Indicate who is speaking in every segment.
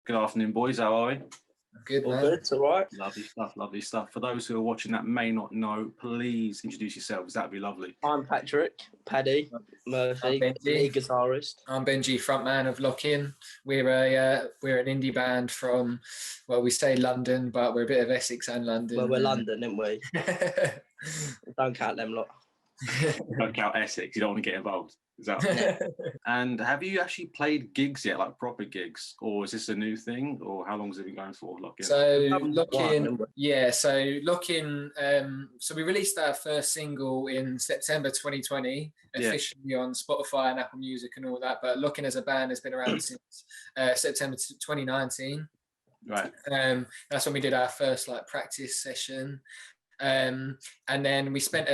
Speaker 1: Good afternoon, boys. How are we?
Speaker 2: Good,
Speaker 3: All
Speaker 2: man.
Speaker 3: good, it's all right.
Speaker 1: Lovely stuff, lovely stuff. For those who are watching that may not know, please introduce yourselves. That'd be lovely.
Speaker 3: I'm Patrick, Paddy, Murphy,
Speaker 2: I'm Benjy.
Speaker 3: lead guitarist.
Speaker 2: I'm Benjy, frontman of Lock-In. We're an indie band from, well, we say London, but we're a bit of Essex and London.
Speaker 3: Well, we're London, aren't we? Don't count them lot.
Speaker 1: Don't count Essex. You don't want to get involved. Is that? And have you actually played gigs yet, like proper gigs, or is this a new thing, or how long has it been going for? Lock-In.
Speaker 2: So Lock-In, yeah. So Lock-In. So we released our first single in September 2020, officially on Spotify and Apple Music and all that. But Lock-In as a band has been around since September 2019.
Speaker 1: Right.
Speaker 2: That's when we did our first practice session. And then we spent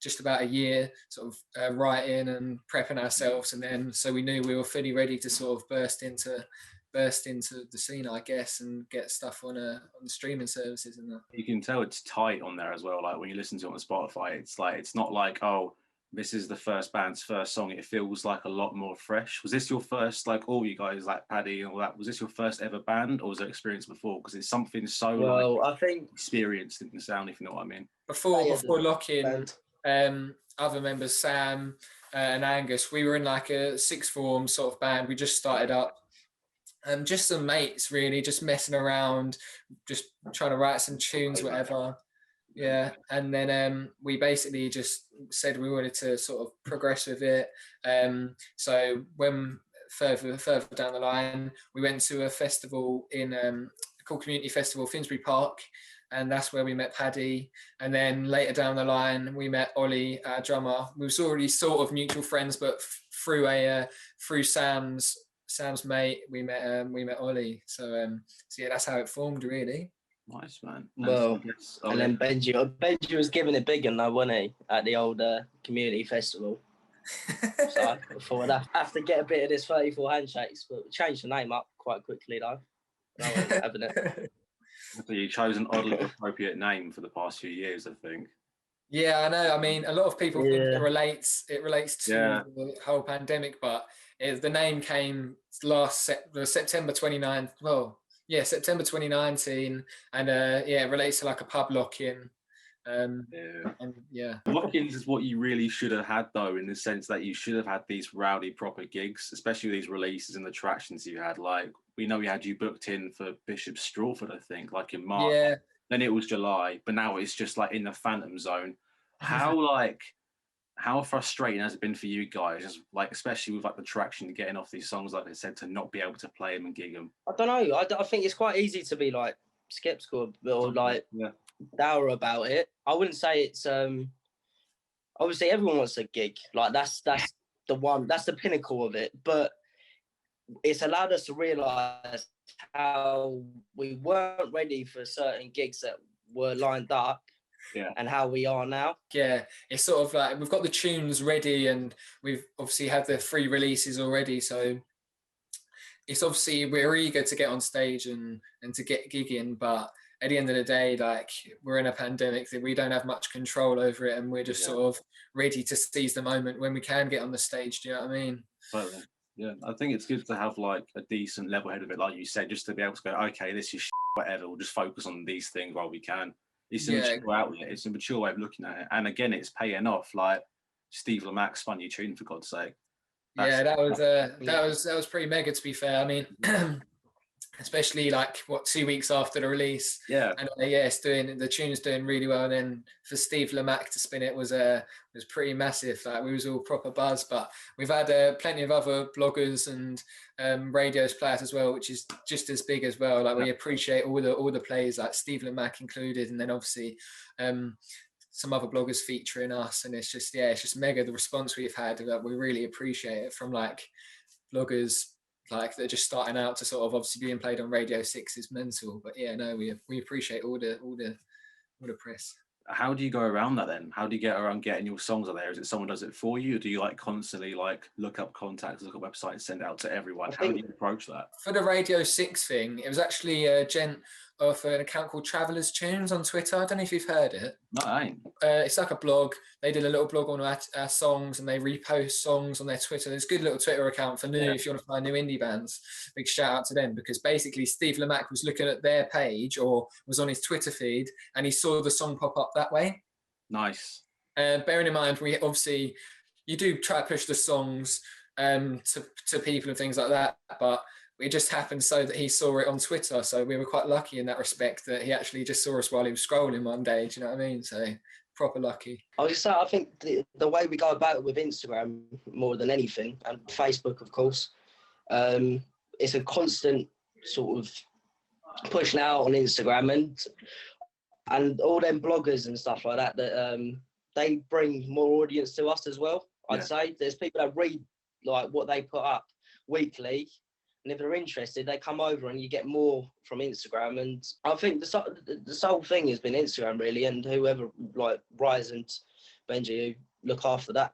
Speaker 2: just about a year sort of writing and prepping ourselves, and then so we knew we were fully ready to sort of burst into the scene, I guess, and get stuff on the streaming services and that.
Speaker 1: You can tell it's tight on there as well. Like when you listen to it on Spotify, it's not like, oh, this is the band's first song. It feels like a lot more fresh. Was this your first, all you guys, like Paddy and all that, was this your first ever band, or was there experience before? Because it's something so
Speaker 3: I think
Speaker 1: experienced in the sound, if you know what I mean.
Speaker 2: Before Lock-In, other members, Sam and Angus, we were in a sixth form sort of band. We just started up. Just some mates, really, just messing around, just trying to write some tunes, whatever. Yeah, and then we basically just said we wanted to sort of progress with it. So when further down the line, we went to a festival called Community Festival, Finsbury Park, and that's where we met Paddy. And then later down the line, we met Ollie, our drummer. We were already sort of mutual friends, but through Sam's mate, we met Ollie. So yeah, that's how it formed, really.
Speaker 1: Nice, man.
Speaker 3: Well, and then Benjy was giving it big, wasn't he, at the old community festival? So I thought I'd have to get a bit of this 34 handshakes, but we changed the name up quite quickly, though. No one's having it.
Speaker 1: So you chose an oddly appropriate name for the past few years, I think.
Speaker 2: Yeah, I know. I mean, a lot of people think it relates to the whole pandemic, but the name came September 29th. Well, yeah, September 2019, and it relates to a pub lock-in.
Speaker 1: Lock-ins is what you really should have had, though, in the sense that you should have had these rowdy proper gigs, especially these releases and the attractions you had. We know we had you booked in for Bishop Strawford, I think, in March. Yeah. Then it was July, but now it's just in the Phantom Zone. How frustrating has it been for you guys, especially with the traction of getting off these songs, like I said, to not be able to play them and gig them?
Speaker 3: I don't know. I think it's quite easy to be skeptical or dour about it. I wouldn't say it's obviously everyone wants a gig. That's the pinnacle of it. But it's allowed us to realise how we weren't ready for certain gigs that were lined up.
Speaker 1: Yeah,
Speaker 3: and how we are now.
Speaker 2: Yeah, it's sort of we've got the tunes ready, and we've obviously had the free releases already. So it's obviously we're eager to get on stage and to get gigging, but at the end of the day, we're in a pandemic that we don't have much control over it, and we're just sort of ready to seize the moment when we can get on the stage. Do you know what I mean?
Speaker 1: Totally. Yeah, I think it's good to have a decent level head of it, like you said, just to be able to go, okay, this is whatever. We'll just focus on these things while we can. It's a mature outlet. It's a mature way of looking at it, and again, it's paying off. Steve Lamacq spun your tune, for God's sake.
Speaker 2: That was pretty mega. To be fair, I mean, especially 2 weeks after the release.
Speaker 1: Yeah,
Speaker 2: and the tune's doing really well. And then for Steve Lamacq to spin it was pretty massive. We was all proper buzz. But we've had plenty of other bloggers and radios play it as well, which is just as big as well. We appreciate all the plays, Steve Lamacq included, and then obviously some other bloggers featuring us. And it's just mega the response we've had. We really appreciate it from bloggers that are just starting out to sort of obviously being played on Radio 6 is mental. But we appreciate all the press.
Speaker 1: How do you go around that then? How do you get around getting your songs out there? Is it someone does it for you, or do you constantly look up contacts, look up websites, send it out to everyone? How do you approach that?
Speaker 2: For the Radio 6 thing, it was actually a gent of an account called Travelers Tunes on Twitter. I don't know if you've heard it.
Speaker 1: No, I ain't.
Speaker 2: It's like a blog. They did a little blog on our songs, and they repost songs on their Twitter. It's a good little Twitter account for new, if you want to find new indie bands. Big shout out to them, because basically Steve Lamacq was looking at their page, or was on his Twitter feed, and he saw the song pop up that way.
Speaker 1: Nice.
Speaker 2: Bearing in mind, we obviously, you do try to push the songs to people and things like that, but it just happened so that he saw it on Twitter. So we were quite lucky in that respect, that he actually just saw us while he was scrolling one day. Do you know what I mean? So proper lucky.
Speaker 3: I was just saying, I think the way we go about it with Instagram more than anything, and Facebook, of course, it's a constant sort of pushing out on Instagram, and all them bloggers and stuff like that they bring more audience to us as well. I'd say there's people that read like what they put up weekly, and if they're interested, they come over, and you get more from Instagram. And I think the sole thing has been Instagram, really, and whoever, like Rise and Benjy, who look after that.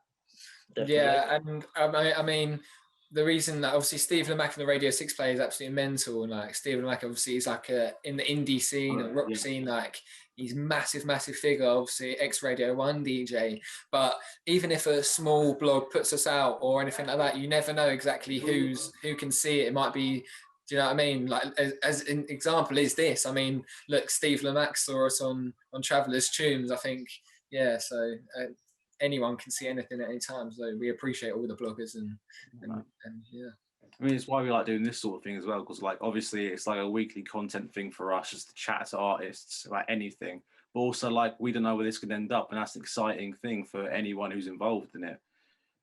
Speaker 3: Definitely.
Speaker 2: Yeah, and I mean, the reason that obviously Steve Lamacq and the Radio 6 player is absolutely mental. And like Steve Lamacq obviously is like in the indie scene and rock scene, like he's massive figure, obviously ex-Radio 1 DJ. But even if a small blog puts us out or anything like that, you never know exactly who can see it. It might be, do you know what I mean? Like as an example is this. I mean, look, Steve Lamacq saw us on Travelers Tunes, I think. Yeah, so anyone can see anything at any time. So we appreciate all the bloggers and yeah.
Speaker 1: I mean, it's why we like doing this sort of thing as well, because like obviously it's like a weekly content thing for us, just to chat to artists about anything. But also like we don't know where this could end up, and that's an exciting thing for anyone who's involved in it.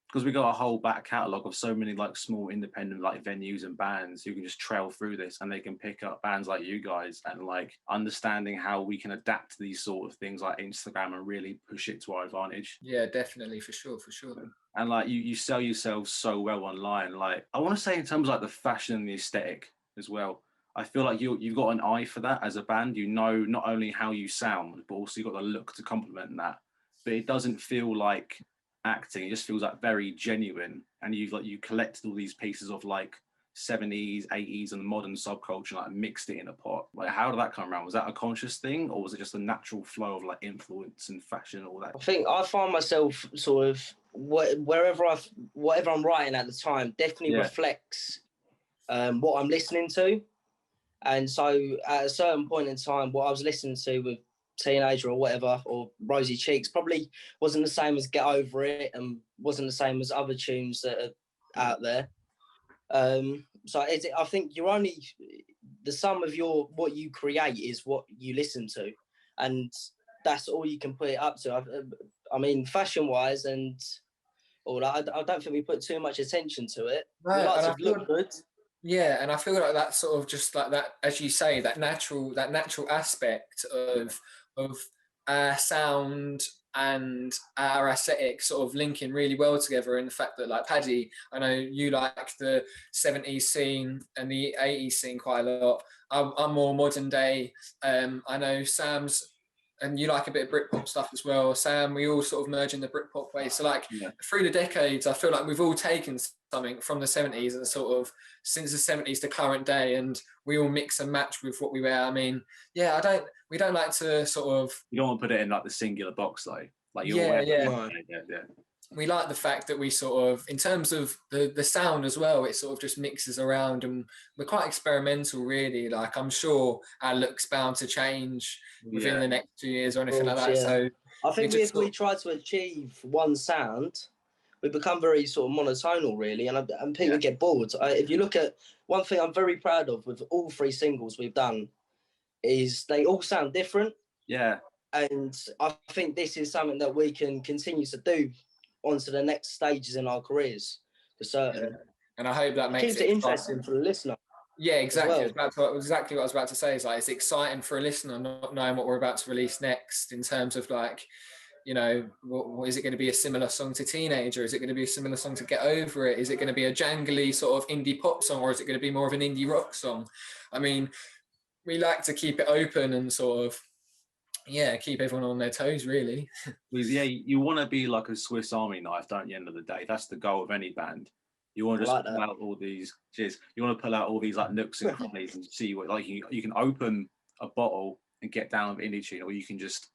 Speaker 1: Because we got a whole back catalogue of so many like small independent like venues and bands who can just trail through this, and they can pick up bands like you guys, and like understanding how we can adapt to these sort of things like Instagram and really push it to our advantage.
Speaker 2: Yeah, definitely, for sure.
Speaker 1: And like you sell yourselves so well online. Like I want to say in terms of like the fashion and the aesthetic as well. I feel like you've got an eye for that as a band. You know not only how you sound, but also you've got the look to complement that. But it doesn't feel like acting. It just feels like very genuine. And you collected all these pieces of like 70s, 80s, and modern subculture, like mixed it in a pot. Like how did that come around? Was that a conscious thing, or was it just a natural flow of like influence and fashion and all that?
Speaker 3: I think I find myself sort of whatever I'm writing at the time definitely reflects what I'm listening to. And so at a certain point in time, what I was listening to with Teenager or whatever, or Rosy Cheeks, probably wasn't the same as Get Over It, and wasn't the same as other tunes that are out there. So I think you're only the sum of what you create is what you listen to, and that's all you can put it up to. I mean, fashion wise and all that, I don't think we put too much attention to it. We like to look good.
Speaker 2: Yeah, and I feel like that sort of just like that, as you say, that natural aspect of our sound and our aesthetic sort of linking really well together. And the fact that like Paddy, I know you like the 70s scene and the 80s scene quite a lot. I'm more modern day. I know Sam's, and you like a bit of Britpop stuff as well. Sam, we all sort of merge in the Britpop way. So like through the decades, I feel like we've all taken something from the 70s and sort of since the 70s to current day, and we all mix and match with what we wear. I mean, yeah, we don't like to sort of...
Speaker 1: You don't want to put it in like the singular box though. Like
Speaker 2: yeah. We like the fact that we sort of, in terms of the sound as well, it sort of just mixes around, and we're quite experimental really. Like I'm sure our look's bound to change within the next 2 years or anything like that. So
Speaker 3: I think if we try to achieve one sound, we become very sort of monotonal really, and people get bored. If you look at one thing I'm very proud of with all 3 singles we've done, is they all sound different.
Speaker 1: Yeah.
Speaker 3: And I think this is something that we can continue to do onto the next stages in our careers, for certain.
Speaker 2: Yeah. And I hope that makes
Speaker 3: it interesting for the listener.
Speaker 2: Yeah, exactly. Well. Exactly what I was about to say is like it's exciting for a listener not knowing what we're about to release next, in terms of like, you know, what is it going to be, a similar song to Teenager? Is it going to be a similar song to Get Over It? Is it going to be a jangly sort of indie pop song, or is it going to be more of an indie rock song? I mean, we like to keep it open and sort of, keep everyone on their toes, really.
Speaker 1: Yeah, you want to be like a Swiss Army knife, don't you? End of the day, that's the goal of any band. You want to just pull out all these. You want to pull out all these like nooks and crannies and see what, like, you can open a bottle and get down with indie tune, or you can just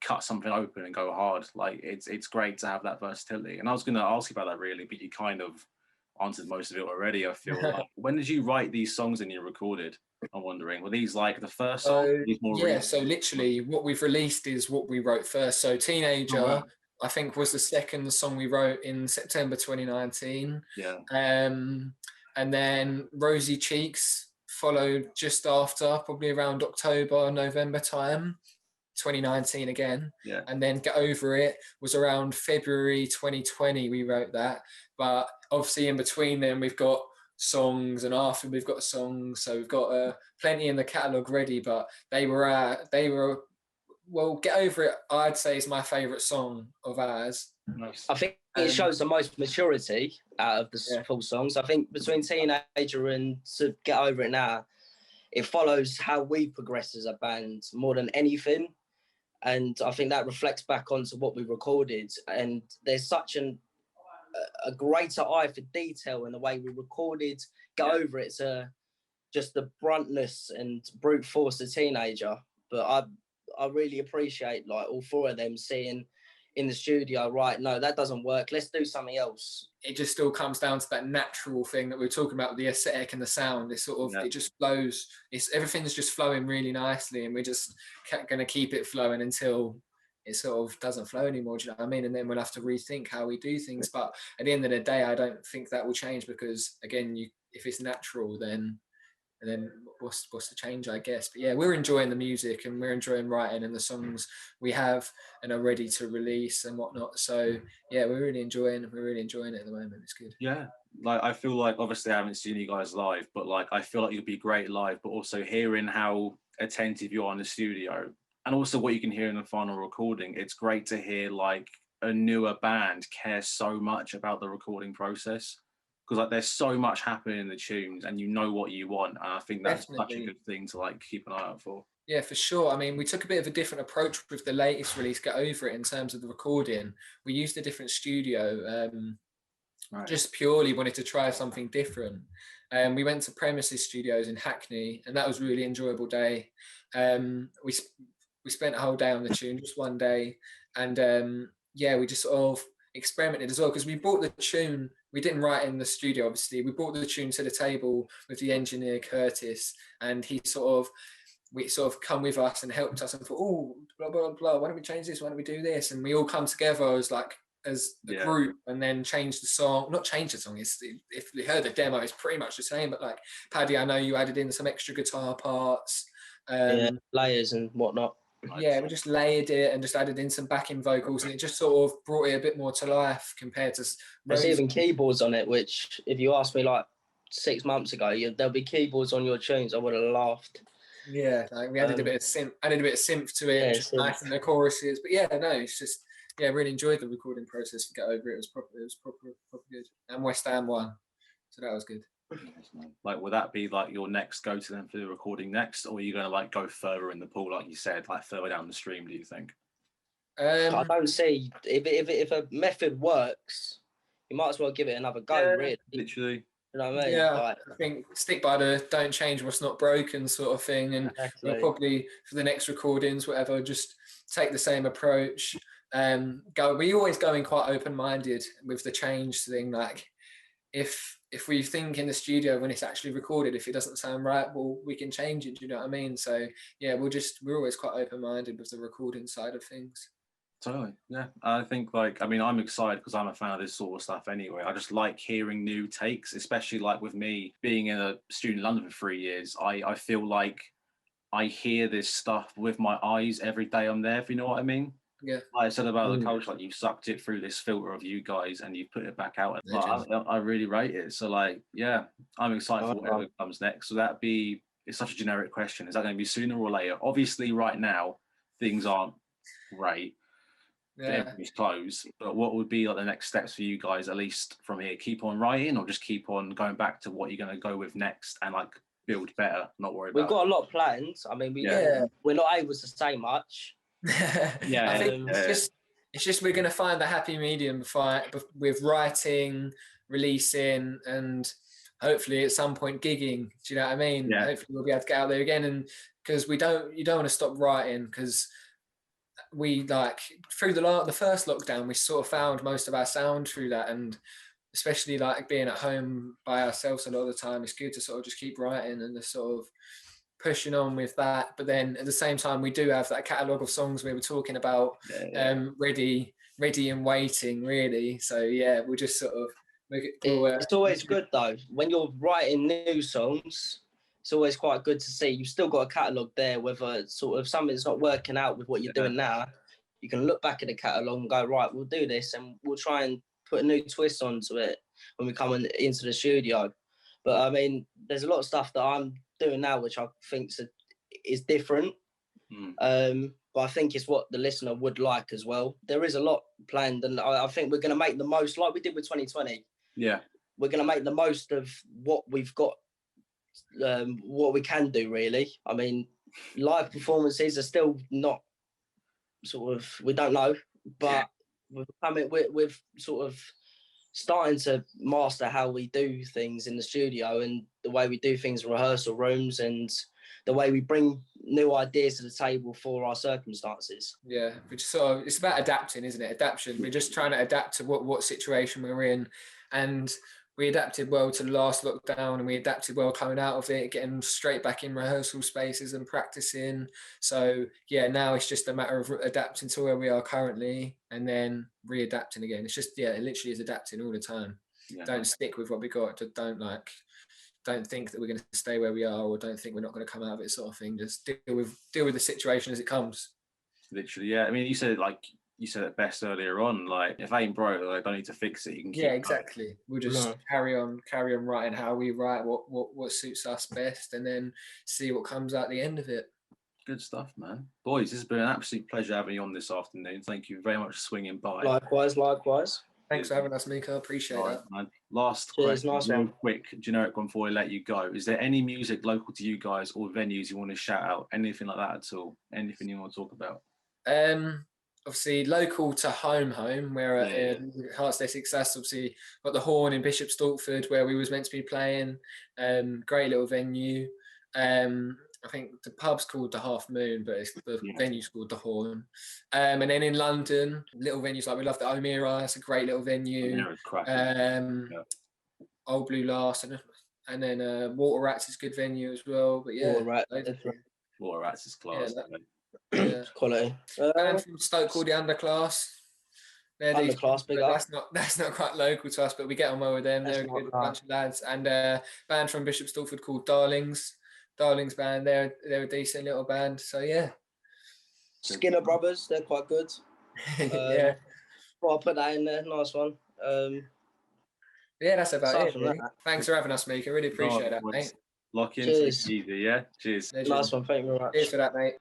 Speaker 1: cut something open and go hard. Like it's great to have that versatility. And I was going to ask you about that really, but you kind of answered most of it already. I feel like. When did you write these songs and you recorded? I'm wondering, were these like the first song?
Speaker 2: So literally what we've released is what we wrote first. So Teenager, I think, was the second song we wrote in September 2019.
Speaker 1: Yeah.
Speaker 2: And then Rosy Cheeks followed just after, probably around October, November time, 2019 again.
Speaker 1: Yeah.
Speaker 2: And then Get Over It was around February 2020 we wrote that. But obviously in between then we've got songs, and after we've got songs, so we've got plenty in the catalogue ready, but they were well, Get Over It, I'd say, is my favourite song of ours.
Speaker 1: Nice.
Speaker 3: I think it shows the most maturity out of the full songs. I think between Teenager and To Get Over It Now, it follows how we progress as a band more than anything. And I think that reflects back onto what we recorded. And there's such a greater eye for detail in the way we recorded Get Over It to just the bruntness and brute force of Teenager. But I really appreciate like all four of them seeing in the studio, right, no, that doesn't work, let's do something else.
Speaker 2: It just still comes down to that natural thing that we were talking about with the aesthetic and the sound. It's sort of, it just flows. Everything's just flowing really nicely, and we're just going to keep it flowing until it sort of doesn't flow anymore. Do you know what I mean? And then we'll have to rethink how we do things. But at the end of the day, I don't think that will change, because again, if it's natural, then what's the change, I guess. But yeah, we're enjoying the music, and we're enjoying writing and the songs we have and are ready to release and whatnot. So yeah, we're really enjoying it at the moment. It's good.
Speaker 1: Yeah, like I feel like, obviously I haven't seen you guys live, but like I feel like you'd be great live, but also hearing how attentive you are in the studio and also what you can hear in the final recording, it's great to hear like a newer band care so much about the recording process, because like there's so much happening in the tunes and you know what you want, and I think that's such a good thing to like keep an eye out for.
Speaker 2: Yeah, for sure. I mean, we took a bit of a different approach with the latest release, Get Over It, in terms of the recording. We used a different studio, just purely wanted to try something different. We went to Premises Studios in Hackney, and that was a really enjoyable day. We spent a whole day on the tune, just one day, and we just sort of experimented as well, because we brought the tune. We didn't write in the studio, obviously. We brought the tune to the table with the engineer Curtis, and we sort of come with us and helped us and thought, oh, blah blah blah. Why don't we change this? Why don't we do this? And we all come together as a group, and then change the song. Not change the song. If you heard the demo, it's pretty much the same. But like Paddy, I know you added in some extra guitar parts,
Speaker 3: layers and whatnot.
Speaker 2: Yeah, we just layered it and just added in some backing vocals, and it just sort of brought it a bit more to life compared to.
Speaker 3: There's even keyboards on it, which if you asked me like 6 months ago, there'll be keyboards on your tunes, I would have laughed.
Speaker 2: Yeah, like we added a bit of synth to it, just nice in the choruses. But yeah, no, it's just really enjoyed the recording process to Get Over It. It was proper good, and West Ham won, so that was good.
Speaker 1: Like, will that be like your next go to them for the recording next, or are you going to like go further in the pool, like you said, like further down the stream? Do you think?
Speaker 3: I don't see if a method works, you might as well give it another go. Really,
Speaker 1: literally.
Speaker 3: You know what I mean?
Speaker 2: Yeah, like, I think stick by the don't change what's not broken sort of thing, and we'll probably for the next recordings, whatever, just take the same approach. We always go in quite open-minded with the change thing. Like, if we think in the studio when it's actually recorded, if it doesn't sound right, well, we can change it. Do you know what I mean? So yeah, we're always quite open-minded with the recording side of things.
Speaker 1: Totally, yeah. I think I'm excited because I'm a fan of this sort of stuff anyway. I just like hearing new takes, especially like with me being in a student in London for 3 years. I feel like I hear this stuff with my eyes every day I'm there, if you know what I mean.
Speaker 2: Yeah.
Speaker 1: Like I said about the culture, like you sucked it through this filter of you guys and you put it back out. I really rate it. So like, yeah, I'm excited for whatever comes next. So it's such a generic question. Is that going to be sooner or later? Obviously right now, things aren't great. Everything's closed, but what would be like the next steps for you guys, at least from here? Keep on writing, or just keep on going back to what you're going to go with next and like build better, not worry about
Speaker 3: We've got a lot of plans. I mean, we're not able to say much.
Speaker 2: I think it's just we're going to find the happy medium with writing, releasing, and hopefully at some point gigging. Do you know what I mean? Hopefully we'll be able to get out there again and because you don't want to stop writing, because we like through the first lockdown we sort of found most of our sound through that, and especially like being at home by ourselves a lot of the time, it's good to sort of just keep writing and just sort of pushing on with that. But then at the same time, we do have that catalogue of songs we were talking about, ready and waiting, really. So yeah, we'll just sort of
Speaker 3: it's always good though when you're writing new songs. It's always quite good to see you've still got a catalogue there, whether it's sort of something's not working out with what you're doing now. You can look back at the catalogue and go, right, we'll do this and we'll try and put a new twist onto it when we come into the studio. But I mean, there's a lot of stuff that I'm doing now which I think is different. But I think it's what the listener would like as well. There is a lot planned, and I think we're going to make the most, like we did with 2020.
Speaker 1: Yeah, we're
Speaker 3: going to make the most of what we've got, what we can do, really. I mean, live performances are still not sort of, we don't know, but we're sort of starting to master how we do things in the studio and the way we do things in rehearsal rooms and the way we bring new ideas to the table for our circumstances.
Speaker 2: Yeah, which sort of, it's about adapting, isn't it? Adaptation. We're just trying to adapt to what situation we're in, and we adapted well to the last lockdown, and we adapted well coming out of it, getting straight back in rehearsal spaces and practicing. So yeah, now it's just a matter of adapting to where we are currently and then readapting again. It's just, it literally is adapting all the time. Yeah. Don't stick with what we got. Don't think that we're going to stay where we are, or don't think we're not going to come out of it, sort of thing. Just deal with the situation as it comes.
Speaker 1: Literally, yeah. I mean, you said it best earlier on. Like, if it ain't broke, I don't need to fix it. You can keep
Speaker 2: exactly. Going. We'll just carry on writing how we write, what suits us best, and then see what comes out the end of it.
Speaker 1: Good stuff, man. Boys, this has been an absolute pleasure having you on this afternoon. Thank you very much for swinging by.
Speaker 3: Likewise.
Speaker 2: Thanks for having us, Mika. Appreciate that.
Speaker 1: Man. Last question, real quick, generic one before I let you go. Is there any music local to you guys or venues you want to shout out? Anything like that at all? Anything you want to talk about?
Speaker 2: Obviously, local to home, we're at Hearts Day Success. Obviously, got the Horn in Bishop Stortford where we was meant to be playing. Great little venue. I think the pub's called the Half Moon, but the venue's called the Horn. And then in London, little venues like we love the O'Meara. It's a great little venue. Old Blue Last, and then Water Rats is a good venue as well. But
Speaker 1: Water Rats is class.
Speaker 3: Quality.
Speaker 2: And from Stoke called the Underclass.
Speaker 3: Underclass, big up.
Speaker 2: That's not quite local to us, but we get on well with them. They're a good bunch of lads. And a band from Bishop Stortford called Darlings band. They're a decent little band. So yeah.
Speaker 3: Skinner Brothers, they're quite good. Well, I'll put that in there. Nice one.
Speaker 2: That's about it. Really. Thanks for having us, Mika. Really appreciate that, mate.
Speaker 1: Lock in, easy, yeah. Cheers.
Speaker 3: Nice one. Thank you very much.
Speaker 2: Cheers for that, mate.